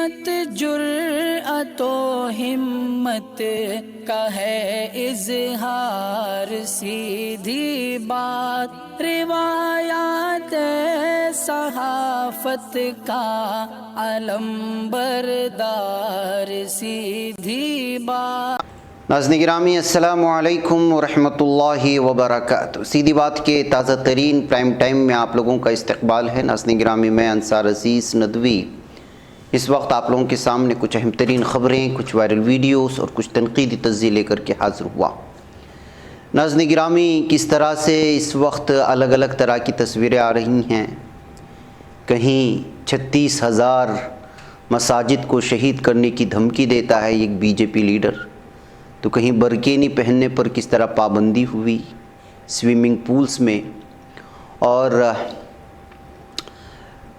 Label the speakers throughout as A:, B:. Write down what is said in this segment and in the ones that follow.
A: عظمت جرأت و ہمت کا ہے اظہار، سیدھی بات روایات صحافت کا علم بردار، سیدھی بات۔
B: ناظرین گرامی السلام علیکم ورحمۃ اللہ وبرکاتہ۔ سیدھی بات کے تازہ ترین پرائم ٹائم میں آپ لوگوں کا استقبال ہے۔ ناظرین گرامی میں انصار عزیز ندوی اس وقت آپ لوگوں کے سامنے کچھ اہم ترین خبریں، کچھ وائرل ویڈیوز اور کچھ تنقیدی تجزیے لے کر کے حاضر ہوا۔ ناظرین گرامی کس طرح سے اس وقت الگ الگ طرح کی تصویریں آ رہی ہیں، کہیں 36,000 مساجد کو شہید کرنے کی دھمکی دیتا ہے ایک بی جے پی لیڈر، تو کہیں برقعینی پہننے پر کس طرح پابندی ہوئی سوئمنگ پولز میں، اور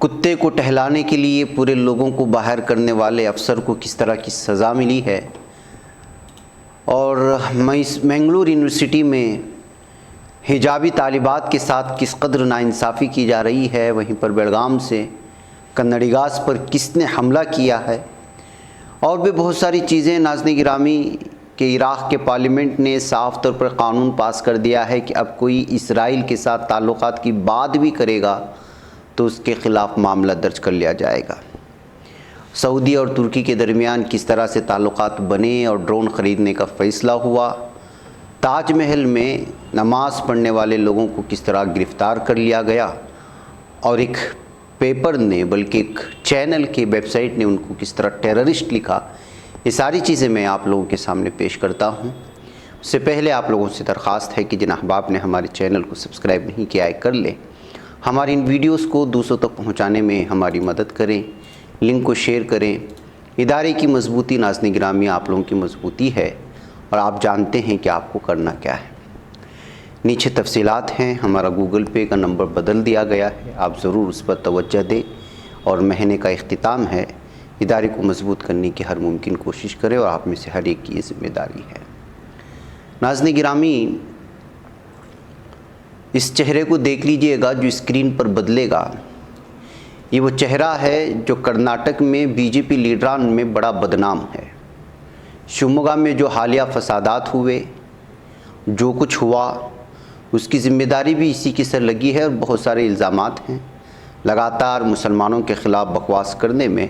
B: کتے کو ٹہلانے کے لیے پورے لوگوں کو باہر کرنے والے افسر کو کس طرح کی سزا ملی ہے، اور منگلور یونیورسٹی میں حجابی طالبات کے ساتھ کس قدر ناانصافی کی جا رہی ہے، وہیں پر بیلگام سے کنڑیگاس پر کس نے حملہ کیا ہے، اور بھی بہت ساری چیزیں۔ ناظرین گرامی کہ عراق کے پارلیمنٹ نے صاف طور پر قانون پاس کر دیا ہے کہ اب کوئی اسرائیل کے ساتھ تعلقات کی بات بھی کرے گا تو اس کے خلاف معاملہ درج کر لیا جائے گا۔ سعودی اور ترکی کے درمیان کس طرح سے تعلقات بنے اور ڈرون خریدنے کا فیصلہ ہوا، تاج محل میں نماز پڑھنے والے لوگوں کو کس طرح گرفتار کر لیا گیا، اور ایک پیپر نے بلکہ ایک چینل کی ویب سائٹ نے ان کو کس طرح ٹیررسٹ لکھا، یہ ساری چیزیں میں آپ لوگوں کے سامنے پیش کرتا ہوں۔ اس سے پہلے آپ لوگوں سے درخواست ہے کہ جن احباب نے ہمارے چینل کو سبسکرائب نہیں کیا ہے کر لیں، ہماری ان ویڈیوز کو دوسروں تک پہنچانے میں ہماری مدد کریں، لنک کو شیئر کریں۔ ادارے کی مضبوطی ناظرین گرامی آپ لوگوں کی مضبوطی ہے، اور آپ جانتے ہیں کہ آپ کو کرنا کیا ہے۔ نیچے تفصیلات ہیں، ہمارا گوگل پے کا نمبر بدل دیا گیا ہے، آپ ضرور اس پر توجہ دیں، اور مہینے کا اختتام ہے، ادارے کو مضبوط کرنے کی ہر ممکن کوشش کرے، اور آپ میں سے ہر ایک کی یہ ذمہ داری ہے۔ ناظرین گرامی اس چہرے کو دیکھ لیجئے گا جو اسکرین پر بدلے گا، یہ وہ چہرہ ہے جو کرناٹک میں بی جے پی لیڈران میں بڑا بدنام ہے۔ شیوموگا میں جو حالیہ فسادات ہوئے، جو کچھ ہوا، اس کی ذمہ داری بھی اسی کی سر لگی ہے، اور بہت سارے الزامات ہیں لگاتار مسلمانوں کے خلاف بکواس کرنے میں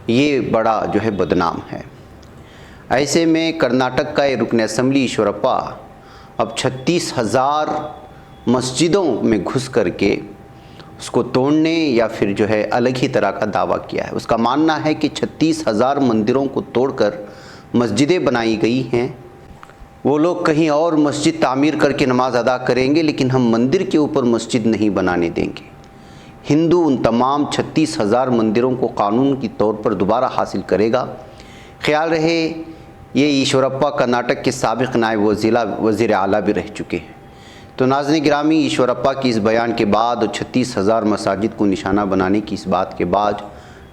B: یہ بڑا جو ہے بدنام ہے۔ ایسے میں کرناٹک کا رکن اسمبلی ایشورپا اب 36,000 مسجدوں میں گھس کر کے اس کو توڑنے یا پھر جو ہے الگ ہی طرح کا دعویٰ کیا ہے۔ اس کا ماننا ہے کہ 36,000 مندروں کو توڑ کر مسجدیں بنائی گئی ہیں، وہ لوگ کہیں اور مسجد تعمیر کر کے نماز ادا کریں گے، لیکن ہم مندر کے اوپر مسجد نہیں بنانے دیں گے۔ ہندو ان تمام 36,000 مندروں کو قانون کی طور پر دوبارہ حاصل کرے گا۔ خیال رہے یہ ایشورپا کرناٹک کے سابق نائب وزیر اعلیٰ بھی رہ چکے ہیں۔ تو ناظرین گرامی ایشورپا کی اس بیان کے بعد اور 36,000 مساجد کو نشانہ بنانے کی اس بات کے بعد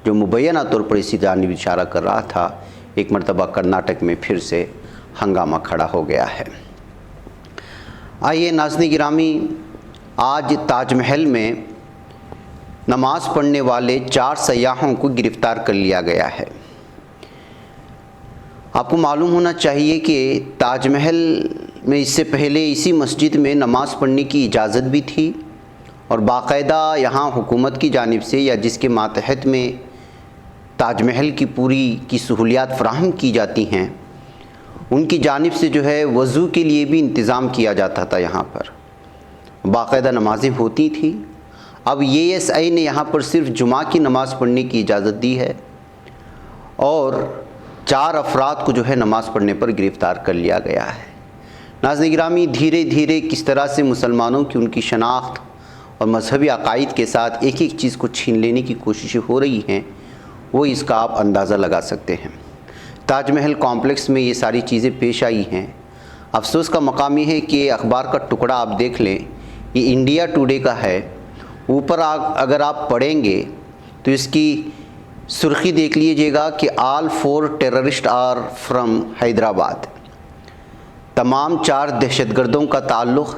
B: جو مبینہ طور پر اسی جانب اشارہ کر رہا تھا، ایک مرتبہ کرناٹک میں پھر سے ہنگامہ کھڑا ہو گیا ہے۔ آئیے ناظرین گرامی، آج تاج محل میں نماز پڑھنے والے 4 سیاحوں کو گرفتار کر لیا گیا ہے۔ آپ کو معلوم ہونا چاہیے کہ تاج محل میں اس سے پہلے اسی مسجد میں نماز پڑھنے کی اجازت بھی تھی، اور باقاعدہ یہاں حکومت کی جانب سے یا جس کے ماتحت میں تاج محل کی پوری کی سہولیات فراہم کی جاتی ہیں، ان کی جانب سے جو ہے وضو کے لیے بھی انتظام کیا جاتا تھا، یہاں پر باقاعدہ نمازیں ہوتی تھیں۔ اب ASI نے یہاں پر صرف جمعہ کی نماز پڑھنے کی اجازت دی ہے، اور 4 افراد کو جو ہے نماز پڑھنے پر گرفتار کر لیا گیا ہے۔ ناظرین گرامی دھیرے دھیرے کس طرح سے مسلمانوں کی ان کی شناخت اور مذہبی عقائد کے ساتھ ایک ایک چیز کو چھین لینے کی کوششیں ہو رہی ہیں، وہ اس کا آپ اندازہ لگا سکتے ہیں۔ تاج محل کمپلیکس میں یہ ساری چیزیں پیش آئی ہیں۔ افسوس کا مقام یہ ہے کہ اخبار کا ٹکڑا آپ دیکھ لیں، یہ انڈیا ٹوڈے کا ہے، اوپر اگر آپ پڑھیں گے تو اس کی سرخی دیکھ لیجئے گا کہ آل 4 ٹیررسٹ آر فرام حیدرآباد، تمام 4 دہشت گردوں کا تعلق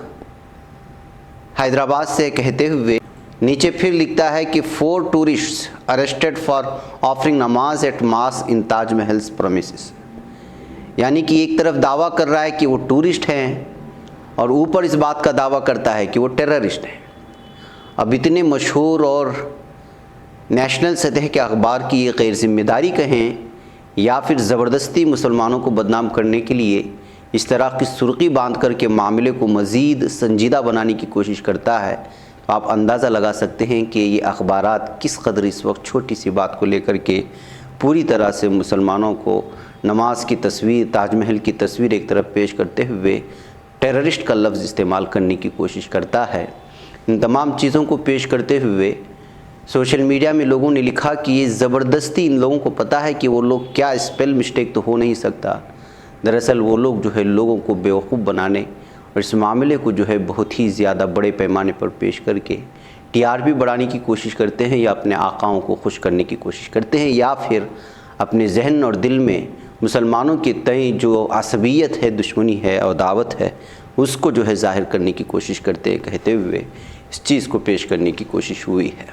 B: حیدرآباد سے کہتے ہوئے نیچے پھر لکھتا ہے کہ 4 tourists arrested for offering نماز at mosque in Taj محل's premises. یعنی کہ ایک طرف دعویٰ کر رہا ہے کہ وہ ٹورسٹ ہیں اور اوپر اس بات کا دعویٰ کرتا ہے کہ وہ ٹیررسٹ ہیں. اب اتنے مشہور اور نیشنل سطح کے اخبار کی یہ غیر ذمہ داری کہیں یا پھر زبردستی مسلمانوں کو بدنام کرنے کے لیے اس طرح کی سرخی باندھ کر کے معاملے کو مزید سنجیدہ بنانے کی کوشش کرتا ہے، آپ اندازہ لگا سکتے ہیں کہ یہ اخبارات کس قدر اس وقت چھوٹی سی بات کو لے کر کے پوری طرح سے مسلمانوں کو نماز کی تصویر، تاج محل کی تصویر ایک طرف پیش کرتے ہوئے ٹیررسٹ کا لفظ استعمال کرنے کی کوشش کرتا ہے. ان تمام چیزوں کو پیش کرتے ہوئے سوشل میڈیا میں لوگوں نے لکھا کہ یہ زبردستی ان لوگوں کو پتہ ہے کہ وہ لوگ کیا اسپیل مسٹیک تو ہو نہیں سکتا. دراصل وہ لوگ جو ہے لوگوں کو بیوقوف بنانے اور اس معاملے کو جو ہے بہت ہی زیادہ بڑے پیمانے پر پیش کر کے TRP بڑھانے کی کوشش کرتے ہیں، یا اپنے آقاؤں کو خوش کرنے کی کوشش کرتے ہیں، یا پھر اپنے ذہن اور دل میں مسلمانوں کے تئیں جو عصبیت ہے، دشمنی ہے اور دعوت ہے، اس کو جو ہے ظاہر کرنے کی کوشش کرتے ہیں، کہتے ہوئے اس چیز کو پیش کرنے کی کوشش ہوئی ہے.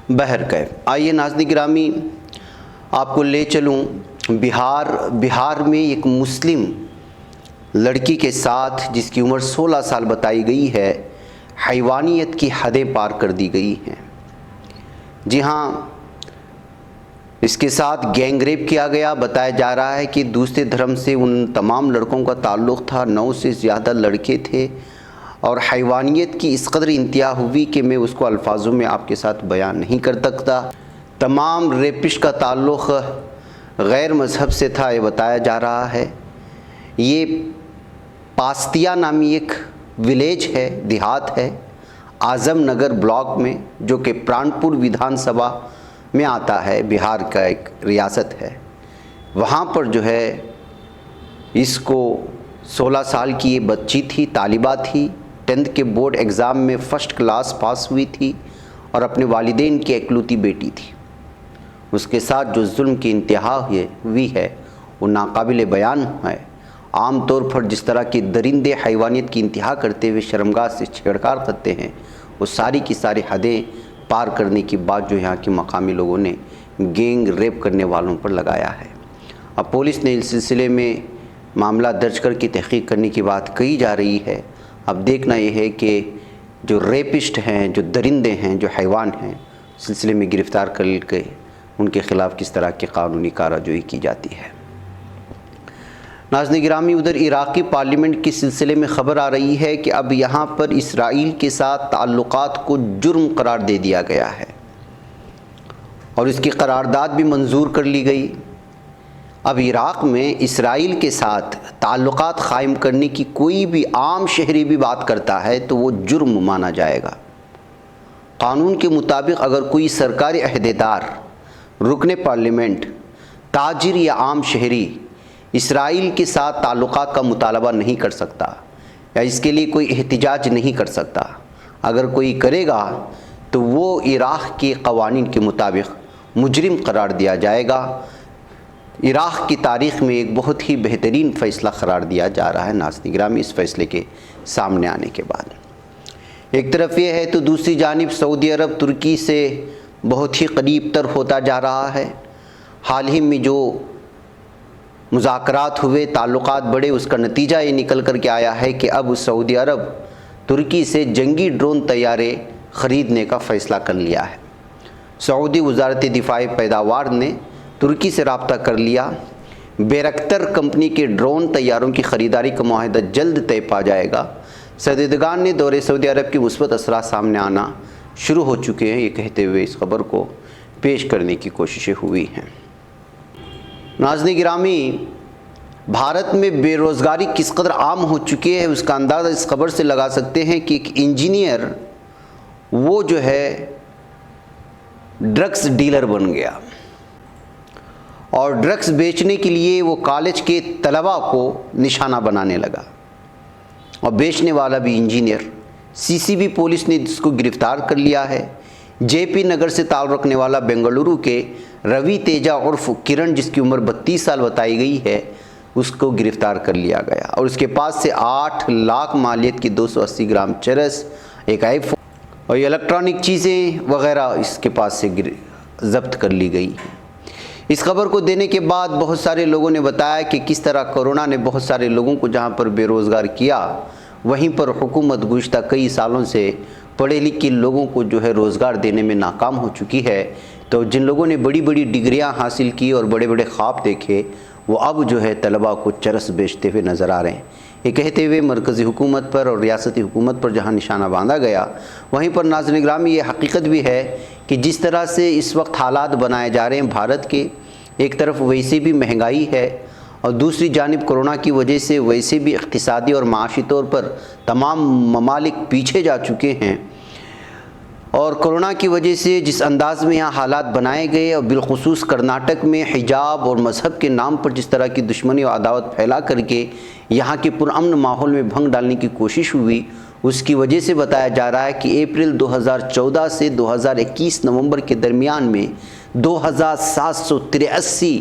B: بہرکیف آئیے ناظرین گرامی آپ کو لے چلوں بہار میں ایک مسلم لڑکی کے ساتھ، جس کی عمر 16 سال بتائی گئی ہے، حیوانیت کی حدیں پار کر دی گئی ہیں. جی ہاں، اس کے ساتھ گینگ ریپ کیا گیا. بتایا جا رہا ہے کہ دوسرے دھرم سے ان تمام لڑکوں کا تعلق تھا، 9 سے زیادہ لڑکے تھے، اور حیوانیت کی اس قدر انتہا ہوئی کہ میں اس کو الفاظوں میں آپ کے ساتھ بیان نہیں کر سکتا. تمام ریپسٹ کا تعلق غیر مذہب سے تھا، یہ بتایا جا رہا ہے. یہ پاستیا نامی ایک ولیج ہے، دیہات ہے، اعظم نگر بلاک میں، جو کہ پرانپور ودھان سبھا میں آتا ہے، بہار کا ایک ریاست ہے. وہاں پر جو ہے اس کو 16 سال کی یہ بچی تھی، طالبہ تھی، 10th کے بورڈ ایگزام میں فرسٹ کلاس پاس ہوئی تھی اور اپنے والدین کی اکلوتی بیٹی تھی. اس کے ساتھ جو ظلم کی انتہا ہوئی ہے وہ ناقابل بیان ہے. عام طور پر جس طرح کی درندے حیوانیت کی انتہا کرتے ہوئے شرمگاہ سے چھیڑکار کرتے ہیں، وہ ساری کی ساری حدیں پار کرنے کی بات جو یہاں کے مقامی لوگوں نے گینگ ریپ کرنے والوں پر لگایا ہے. اب پولیس نے اس سلسلے میں معاملہ درج کر کے تحقیق کرنے کی بات کہی جا رہی ہے. اب دیکھنا یہ ہے کہ جو ریپسٹ ہیں، جو درندے ہیں، جو حیوان ہیں، سلسلے میں گرفتار کر کے ان کے خلاف کس طرح کی قانونی کارروائی کی جاتی ہے. ناظرین گرامی، ادھر عراقی پارلیمنٹ کے سلسلے میں خبر آ رہی ہے کہ اب یہاں پر اسرائیل کے ساتھ تعلقات کو جرم قرار دے دیا گیا ہے اور اس کی قرارداد بھی منظور کر لی گئی. اب عراق میں اسرائیل کے ساتھ تعلقات قائم کرنے کی کوئی بھی عام شہری بھی بات کرتا ہے تو وہ جرم مانا جائے گا. قانون کے مطابق اگر کوئی سرکاری عہدیدار، رکن پارلیمنٹ، تاجر یا عام شہری اسرائیل کے ساتھ تعلقات کا مطالبہ نہیں کر سکتا یا اس کے لیے کوئی احتجاج نہیں کر سکتا، اگر کوئی کرے گا تو وہ عراق کے قوانین کے مطابق مجرم قرار دیا جائے گا. عراق کی تاریخ میں ایک بہت ہی بہترین فیصلہ قرار دیا جا رہا ہے ناظرین گرامی اس فیصلے کے سامنے آنے کے بعد. ایک طرف یہ ہے تو دوسری جانب سعودی عرب ترکی سے بہت ہی قریب تر ہوتا جا رہا ہے. حال ہی میں جو مذاکرات ہوئے، تعلقات بڑھے، اس کا نتیجہ یہ نکل کر کے آیا ہے کہ اب سعودی عرب ترکی سے جنگی ڈرون طیارے خریدنے کا فیصلہ کر لیا ہے. سعودی وزارت دفاعی پیداوار نے ترکی سے رابطہ کر لیا. بیرکتر کمپنی کے ڈرون طیاروں کی خریداری کا معاہدہ جلد طے پا جائے گا. سیاستدان نے دورے سعودی عرب کی مثبت اثرات سامنے آنا شروع ہو چکے ہیں، یہ کہتے ہوئے اس خبر کو پیش کرنے کی کوششیں ہوئی ہیں. ناظرین گرامی، بھارت میں بے روزگاری کس قدر عام ہو چکی ہے اس کا اندازہ اس خبر سے لگا سکتے ہیں کہ ایک انجینئر وہ جو ہے ڈرگس ڈیلر بن گیا اور ڈرگس بیچنے کے لیے وہ کالج کے طلباء کو نشانہ بنانے لگا اور بیچنے والا بھی انجینئر. CCB پولیس نے اس کو گرفتار کر لیا ہے. JP نگر سے تعلق رکھنے والا بنگلورو کے روی تیجا عرف کرن، جس کی عمر 32 سال بتائی گئی ہے، اس کو گرفتار کر لیا گیا اور اس کے پاس سے 8 لاکھ مالیت کی 280 گرام چرس، ایک iPhone اور یہ الیکٹرانک چیزیں وغیرہ اس کے پاس سے ضبط کر لی گئی ہیں۔ اس خبر کو دینے کے بعد بہت سارے لوگوں نے بتایا کہ کس طرح کورونا نے بہت سارے لوگوں کو جہاں پر بے روزگار کیا، وہیں پر حکومت گزشتہ کئی سالوں سے پڑھے لکھے لوگوں کو جو ہے روزگار دینے میں ناکام ہو چکی ہے۔ تو جن لوگوں نے بڑی بڑی ڈگریاں حاصل کی اور بڑے بڑے خواب دیکھے، وہ اب جو ہے طلباء کو چرس بیچتے ہوئے نظر آ رہے ہیں۔ یہ کہتے ہوئے مرکزی حکومت پر اور ریاستی حکومت پر جہاں نشانہ باندھا گیا، وہیں پر ناظرین گرامی یہ حقیقت بھی ہے کہ جس طرح سے اس وقت حالات بنائے جا رہے ہیں بھارت کے، ایک طرف ویسے بھی مہنگائی ہے اور دوسری جانب کورونا کی وجہ سے ویسے بھی اقتصادی اور معاشی طور پر تمام ممالک پیچھے جا چکے ہیں، اور کورونا کی وجہ سے جس انداز میں یہاں حالات بنائے گئے اور بالخصوص کرناٹک میں حجاب اور مذہب کے نام پر جس طرح کی دشمنی اور عداوت پھیلا کر کے یہاں کے پرامن ماحول میں بھنگ ڈالنے کی کوشش ہوئی، اس کی وجہ سے بتایا جا رہا ہے کہ اپریل 2014 سے 2021 نومبر کے درمیان میں 2783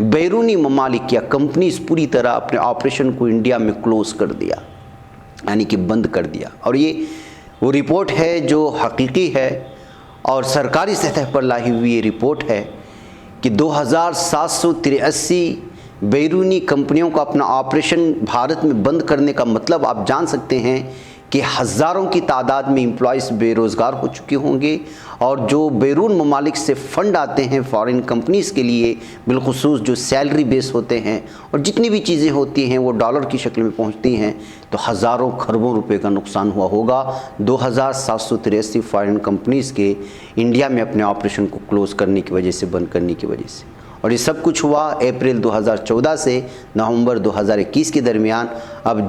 B: بیرونی ممالک یا کمپنیز پوری طرح اپنے آپریشن کو انڈیا میں کلوز کر دیا، یعنی کہ بند کر دیا۔ اور یہ وہ رپورٹ ہے جو حقیقی ہے اور سرکاری سطح پر لائی ہوئی یہ رپورٹ ہے کہ 2783 بیرونی کمپنیوں کا اپنا آپریشن بھارت میں بند کرنے کا مطلب آپ جان سکتے ہیں کہ ہزاروں کی تعداد میں امپلائیز بے روزگار ہو چکے ہوں گے، اور جو بیرون ممالک سے فنڈ آتے ہیں فارن کمپنیز کے لیے، بالخصوص جو سیلری بیس ہوتے ہیں اور جتنی بھی چیزیں ہوتی ہیں وہ ڈالر کی شکل میں پہنچتی ہیں، تو ہزاروں کھربوں روپے کا نقصان ہوا ہوگا 2783 فارن کمپنیز کے انڈیا میں اپنے آپریشن کو کلوز کرنے کی وجہ سے، بند کرنے کی وجہ سے۔ اور یہ سب کچھ ہوا اپریل 2014 سے نومبر 2021 کے درمیان۔ اب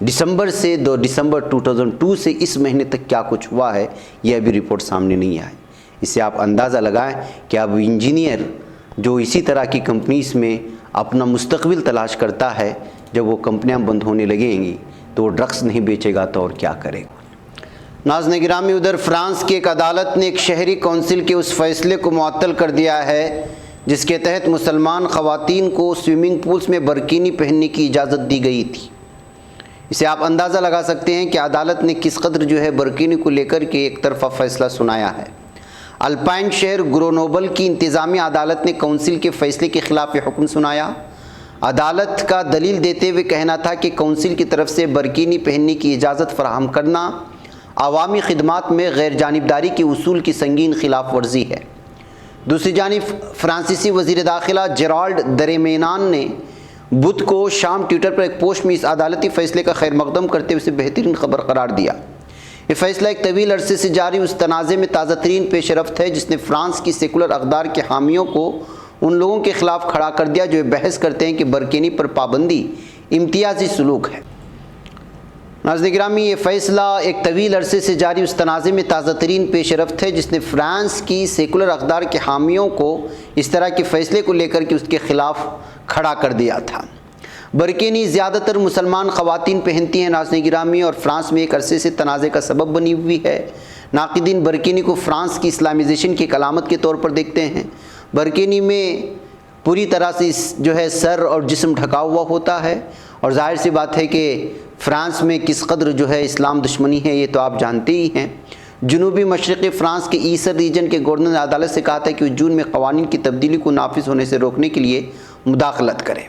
B: دسمبر سے دسمبر 2002 سے اس مہینے تک کیا کچھ ہوا ہے یہ ابھی رپورٹ سامنے نہیں آئی۔ اس سے آپ اندازہ لگائیں کہ اب انجینئر جو اسی طرح کی کمپنیز میں اپنا مستقبل تلاش کرتا ہے، جب وہ کمپنیاں بند ہونے لگیں گی تو وہ ڈرگس نہیں بیچے گا تو اور کیا کرے گا۔ ناظرین گرامی، ادھر فرانس کی ایک عدالت نے ایک شہری کونسل کے اس فیصلے کو معطل کر دیا ہے جس کے تحت مسلمان خواتین کو سوئمنگ پولز میں برکینی پہننے کی اجازت دی گئی تھی۔ اسے آپ اندازہ لگا سکتے ہیں کہ عدالت نے کس قدر جو ہے برکینی کو لے کر کے ایک طرفہ فیصلہ سنایا ہے۔ الپائن شہر گرونوبل کی انتظامی عدالت نے کونسل کے فیصلے کے خلاف یہ حکم سنایا۔ عدالت کا دلیل دیتے ہوئے کہنا تھا کہ کونسل کی طرف سے برکینی پہننے کی اجازت فراہم کرنا عوامی خدمات میں غیر جانبداری کے اصول کی سنگین خلاف ورزی ہے۔ دوسری جانب فرانسیسی وزیر داخلہ جیرالڈ درمیان نے بدھ کو شام ٹویٹر پر ایک پوسٹ میں اس عدالتی فیصلے کا خیر مقدم کرتے ہوئے اسے بہترین خبر قرار دیا۔ یہ فیصلہ ایک طویل عرصے سے جاری اس تنازع میں تازہ ترین پیش رفت ہے جس نے فرانس کی سیکولر اقدار کے حامیوں کو ان لوگوں کے خلاف کھڑا کر دیا جو بحث کرتے ہیں کہ برکینی پر پابندی امتیازی سلوک ہے۔ ناظرین گرامی، یہ فیصلہ ایک طویل عرصے سے جاری اس تنازع میں تازہ ترین پیش رفت ہے جس نے فرانس کی سیکولر اقدار کے حامیوں کو اس طرح کے فیصلے کو لے کر کے اس کے خلاف کھڑا کر دیا تھا۔ برکینی زیادہ تر مسلمان خواتین پہنتی ہیں ناظرین گرامی، اور فرانس میں ایک عرصے سے تنازع کا سبب بنی ہوئی ہے۔ ناقدین برکینی کو فرانس کی اسلامائزیشن کی ایک علامت کے طور پر دیکھتے ہیں۔ برکینی میں پوری طرح سے جو ہے سر اور جسم ڈھکا ہوا ہوتا ہے، اور ظاہر سی بات ہے کہ فرانس میں کس قدر جو ہے اسلام دشمنی ہے یہ تو آپ جانتے ہی ہیں۔ جنوبی مشرقی فرانس کے ایسر ریجن کے گورنر نے عدالت سے کہا تھا کہ وہ جون میں قوانین کی تبدیلی کو نافذ ہونے سے روکنے کے لیے مداخلت کرے۔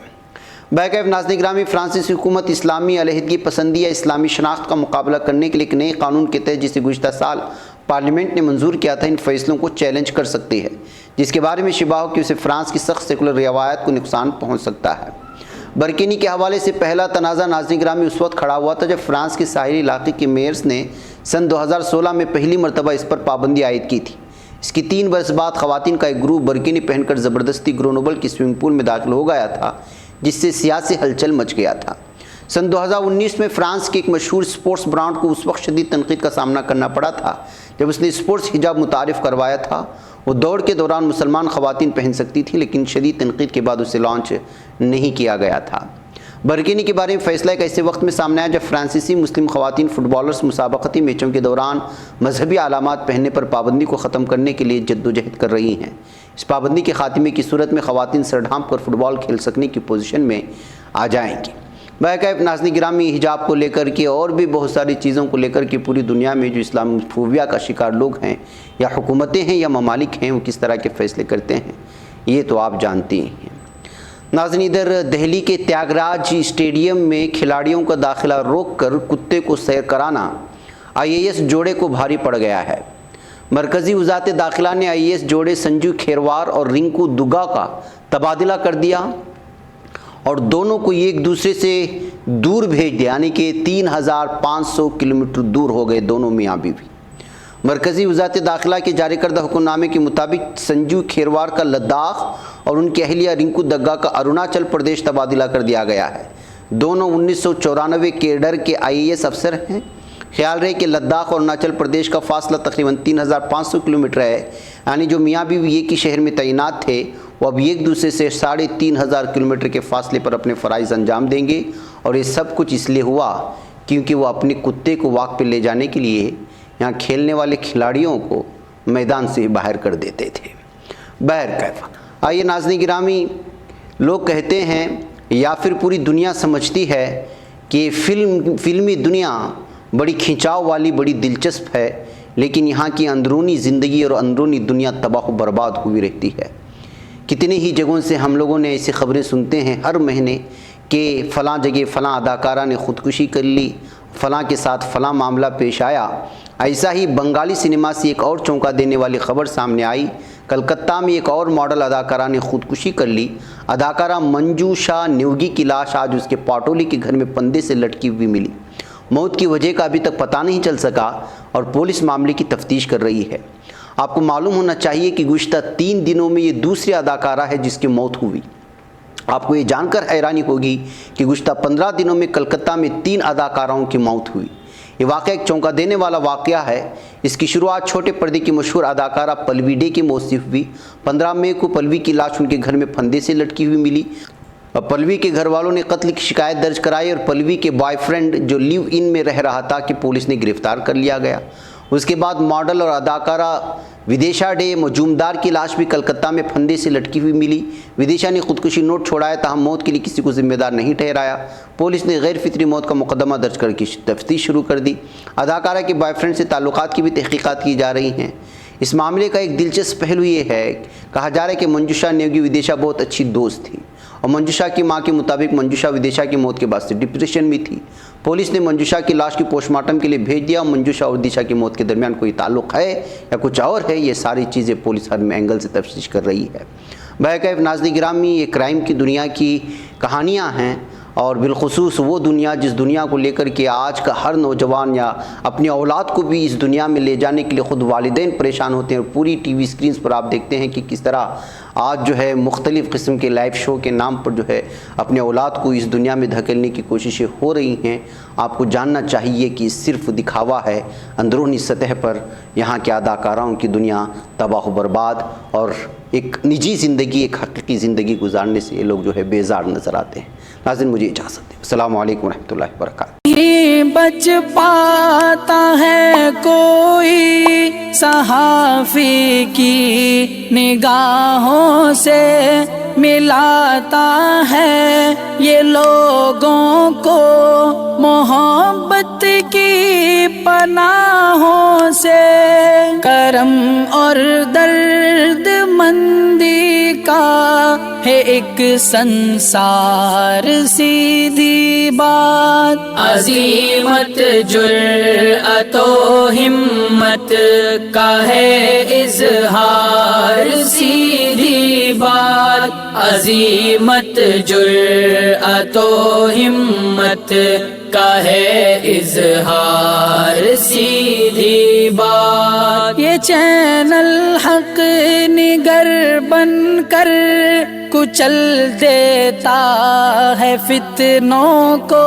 B: بہرکیف ناظرین گرامی، فرانسیسی حکومت اسلامی علیحدگی پسندی یا اسلامی شناخت کا مقابلہ کرنے کے لیے ایک نئے قانون کے تحت جسے گزشتہ سال پارلیمنٹ نے منظور کیا تھا، ان فیصلوں کو چیلنج کر سکتی ہے، جس کے بارے میں شبہ ہو کہ اسے فرانس کی سخت سیکولر روایات کو نقصان پہنچ سکتا ہے۔ برکینی کے حوالے سے پہلا تنازع ناظرین گرامی اس وقت کھڑا ہوا تھا جب فرانس کے ساحلی علاقے کے میئرز نے سن 2016 میں پہلی مرتبہ اس پر پابندی عائد کی تھی۔ اس کی 3 برس بعد خواتین کا ایک گروپ برکینی پہن کر زبردستی گرونوبل کی سوئمنگ پول میں داخل ہو گیا تھا، جس سے سیاسی ہلچل مچ گیا تھا۔ سن 2019 میں فرانس کے ایک مشہور سپورٹس برانڈ کو اس وقت شدید تنقید کا سامنا کرنا پڑا تھا جب اس نے سپورٹس حجاب متعارف کروایا تھا۔ وہ دوڑ کے دوران مسلمان خواتین پہن سکتی تھی، لیکن شدید تنقید کے بعد اسے لانچ نہیں کیا گیا تھا۔ برکینی کے بارے میں فیصلہ ایک ایسے وقت میں سامنے آیا جب فرانسیسی مسلم خواتین فٹ بالرز مسابقتی میچوں کے دوران مذہبی علامات پہننے پر پابندی کو ختم کرنے کے لیے جدوجہد کر رہی ہیں۔ اس پابندی کے خاتمے کی صورت میں خواتین سر ڈھانپ کر فٹ بال کھیل سکنے کی پوزیشن میں آ جائیں گی۔ بہرکیف ناظرین گرامی، حجاب کو لے کر کے اور بھی بہت ساری چیزوں کو لے کر کے پوری دنیا میں جو اسلام فوبیا کا شکار لوگ ہیں، یا حکومتیں ہیں یا ممالک ہیں، وہ کس طرح کے فیصلے کرتے ہیں یہ تو آپ جانتے ہیں۔ ناظرین، ادھر دہلی کے تیاگراج اسٹیڈیم میں کھلاڑیوں کا داخلہ روک کر کتے کو سیر کرانا IAS جوڑے کو بھاری پڑ گیا ہے۔ مرکزی وزارت داخلہ نے IAS جوڑے سنجو کھیروار اور رنکو دگا کا تبادلہ کر دیا اور دونوں کو ایک دوسرے سے دور بھیج دیا، یعنی کہ 3500 کلومیٹر دور ہو گئے دونوں میاں بیوی۔ مرکزی وزارت داخلہ کے جاری کردہ حکم نامے کے مطابق سنجو کھیروار کا لداخ اور ان کی اہلیہ رنکو دگا کا اروناچل پردیش تبادلہ کر دیا گیا ہے۔ دونوں 1994 کیڈر کے IAS افسر ہیں۔ خیال رہے کہ لداخ اور اروناچل پردیش کا فاصلہ تقریباً 3500 کلومیٹر ہے، یعنی جو میاں بیوی ایک ہی شہر میں تعینات تھے وہ اب ایک دوسرے سے 3500 کلومیٹر کے فاصلے پر اپنے فرائض انجام دیں گے، اور یہ سب کچھ اس لیے ہوا کیونکہ وہ اپنے کتے کو واک پہ لے جانے کے لیے یہاں کھیلنے والے کھلاڑیوں کو میدان سے باہر کر دیتے تھے۔ بہرکیف آئیے ناظرین گرامی، لوگ کہتے ہیں یا پھر پوری دنیا سمجھتی ہے کہ فلمی دنیا بڑی کھنچاؤ والی، بڑی دلچسپ ہے، لیکن یہاں کی اندرونی زندگی اور اندرونی دنیا تباہ و برباد ہوئی رہتی ہے۔ کتنے ہی جگہوں سے ہم لوگوں نے ایسی خبریں سنتے ہیں ہر مہینے کہ فلاں جگہ فلاں اداکارہ نے خودکشی کر لی، فلاں کے ساتھ فلاں معاملہ پیش آیا۔ ایسا ہی بنگالی سنیما سے ایک اور چونکا دینے والی خبر سامنے آئی۔ کلکتہ میں ایک اور ماڈل اداکارہ نے خودکشی کر لی۔ اداکارہ منجوشا نیوگی کی لاش آج اس کے پاٹولی کے گھر میں پندے سے لٹکی ہوئی ملی۔ موت کی وجہ کا ابھی تک پتہ نہیں چل سکا اور پولیس معاملے کی تفتیش کر رہی ہے۔ آپ کو معلوم ہونا چاہیے کہ گزشتہ 3 دنوں میں یہ دوسری اداکارہ ہے جس کی موت ہوئی۔ آپ کو یہ جان کر حیرانی ہوگی کہ گزشتہ 15 دنوں میں کلکتہ میں 3 اداکاراؤں کی موت ہوئی۔ یہ واقعہ ایک چونکا دینے والا واقعہ ہے۔ اس کی شروعات چھوٹے پردے کی مشہور اداکارہ پلوی ڈے کی موت سے ہوئی۔ 15 مئی کو پلوی کی لاش ان کے گھر میں پھندے سے لٹکی ہوئی ملی۔ پلوی کے گھر والوں نے قتل کی شکایت درج کرائی اور پلوی کے بوائے فرینڈ جو لیو ان میں رہ رہا تھا کہ پولیس نے گرفتار کر لیا گیا۔ اس کے بعد ماڈل اور اداکارہ ودیشا ڈے مجومدار کی لاش بھی کلکتہ میں پھندے سے لٹکی ہوئی ملی۔ ودیشا نے خودکشی نوٹ چھوڑایا، تاہم موت کے لیے کسی کو ذمہ دار نہیں ٹھہرایا۔ پولیس نے غیر فطری موت کا مقدمہ درج کر کے تفتیش شروع کر دی۔ اداکارہ کے بوائے فرینڈ سے تعلقات کی بھی تحقیقات کی جا رہی ہیں۔ اس معاملے کا ایک دلچسپ پہلو یہ ہے، کہا جا رہا ہے کہ منجوشا نیوگی ودیشا بہت اچھی دوست تھی اور منجوشا کی ماں کے مطابق منجوشا ودیشا کی موت کے بعد سے ڈپریشن میں تھی۔ پولیس نے منجوشا کی لاش کی پوسٹ مارٹم کے لیے بھیج دیا۔ منجوشا اور ودیشا کی موت کے درمیان کوئی تعلق ہے یا کچھ اور ہے، یہ ساری چیزیں پولیس ہر اینگل سے تفتیش کر رہی ہے۔ بہرکیف ناظرین گرامی، یہ کرائم کی دنیا کی کہانیاں ہیں، اور بالخصوص وہ دنیا جس دنیا کو لے کر کے آج کا ہر نوجوان یا اپنی اولاد کو بھی اس دنیا میں لے جانے کے لیے خود والدین پریشان ہوتے ہیں۔ اور پوری ٹی وی اسکرینز پر آپ دیکھتے ہیں کہ کس طرح آج جو ہے مختلف قسم کے لائیو شو کے نام پر جو ہے اپنے اولاد کو اس دنیا میں دھکیلنے کی کوششیں ہو رہی ہیں۔ آپ کو جاننا چاہیے کہ صرف دکھاوا ہے، اندرونی سطح پر یہاں کے اداکاراؤں کی دنیا تباہ و برباد، اور ایک نجی زندگی، ایک حقیقی زندگی گزارنے سے یہ لوگ جو ہے بیزار نظر آتے ہیں۔ ناظرین مجھے اجازت دیں، السلام علیکم ورحمۃ اللہ وبرکاتہ۔
A: بچ پاتا ہے کوئی صحافی کی نگاہوں سے، ملاتا ہے یہ لوگوں کو محبت کی پناہوں سے۔ کرم اور درد مندی کا ہے ایک سنسار، سیدھی بات عظیمت جرأت و ہمت کا ہے اظہار، سیدھی بات عظیمت جرأت و ہمت کا ہے اظہار، سیدھی بات۔ یہ چینل حق نگر بن کر کچل دیتا ہے فتنوں کو۔